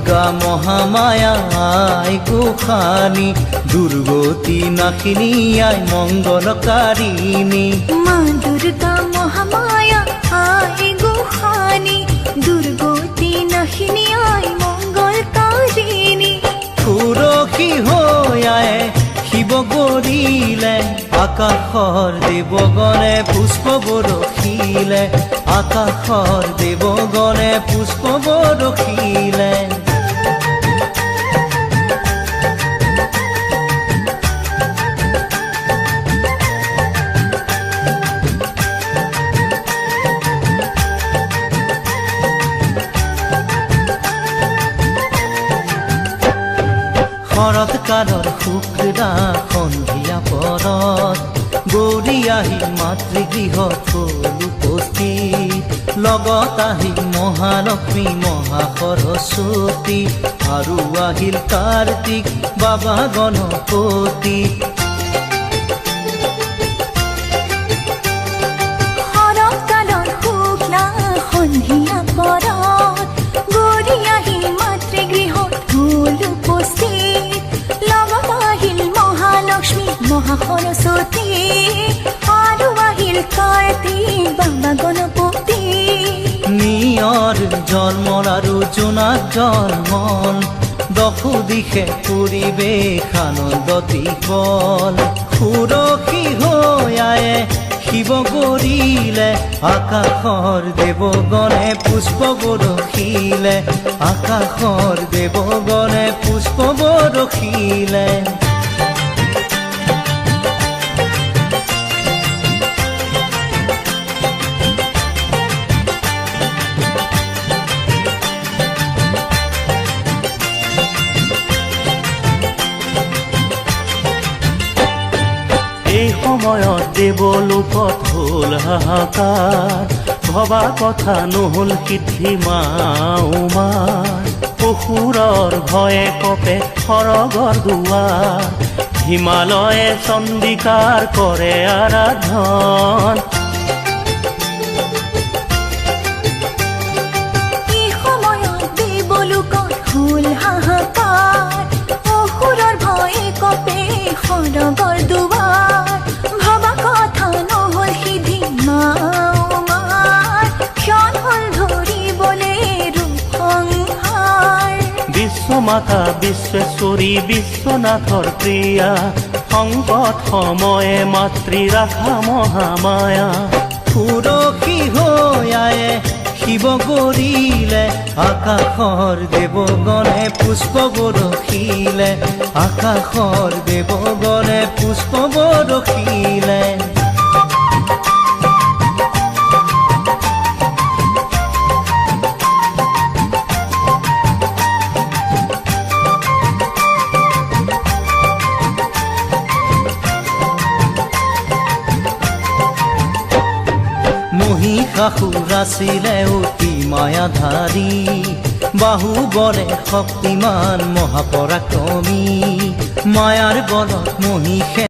দুৰ্গা মহামায়া আয় গোসানী, দুৰ্গতি নাশিনী আয় মঙ্গলকাৰিণী। মা দুৰ্গা মহামায়া আয় গোসানী, দুৰ্গতি নাশিনী আয় মঙ্গলকাৰিণী। সুৰসী হৈ আয়ে শিৱ গৰিলে, আকাশৰ দেৱগণে পুষ্প বৰষিলে, আকাশৰ দেৱগণে পুষ্প বৰষিলে। শৰৎকালৰ শুক্লা সন্ধিয়া পৰত, গৌৰী আহি মাতৃগৃহত হ'ল উপস্থিত। লগত আহিল মহালক্ষ্মী মহা সৰস্বতী, আৰু আহিল কাৰ্তিক বাবা গণপতি। শৰৎকালৰ শুক্লা সন্ধিয়া পৰত, গৌৰী আহি মাতৃগৃহত হ'ল উপস্থিত। লগত আহিল মহালক্ষ্মী মহা সৰস্বতী, আৰু আহিল কাৰ্তিক বাবা গণপতি। নিয়ৰ জন্মৰ আৰু জোনাক জন্মন, দশো দিশে পৰিৱেশ আনন্দতি বল। সুৰসী হৈ আয়ে শিৱ গৰিলে, আকাশৰ দেৱগণে পুষ্প বৰষিলে, আকাশৰ দেৱগণে পুষ্প বৰষিলে। এই সময়ত দেৱলোকত হ'ল হাহাকাৰ, ভবা কথা নহ'ল সিদ্ধি মা উমাৰ। অসুৰৰ ভয়ে কপে সৰগৰ দুৱাৰ, হিমালয়ে চণ্ডিকাৰ কৰে আৰাধন। এই সময়ত দেৱলোকত হ'ল হাহাকাৰ, অসুৰৰ ভয়ে কপে সৰগৰ দুৱাৰ। ভবা কথা নহ'ল সিদ্ধি মা উমাৰ, ক্ষণ হ'ল ধৰিবলে ৰূপ সংহাৰ। বিশ্বমাতা বিশ্বেশ্বৰী বিশ্বনাথৰ প্ৰিয়া, সংকট সময়ে মাতৃ ৰাখা মহামায়া। সুৰসী হৈ আয়ে শিৱ গৰিলে, আকাশৰ দেৱগণে পুষ্প বৰষিলে, আকাশৰ দেৱগণে পুষ্প বৰষিলে। মহিষাসুৰ আছিলে অতি মায়াধাৰী, বাহুবলে শক্তিমান মহাপৰাক্ৰমী। মায়াৰ বলত মহিষে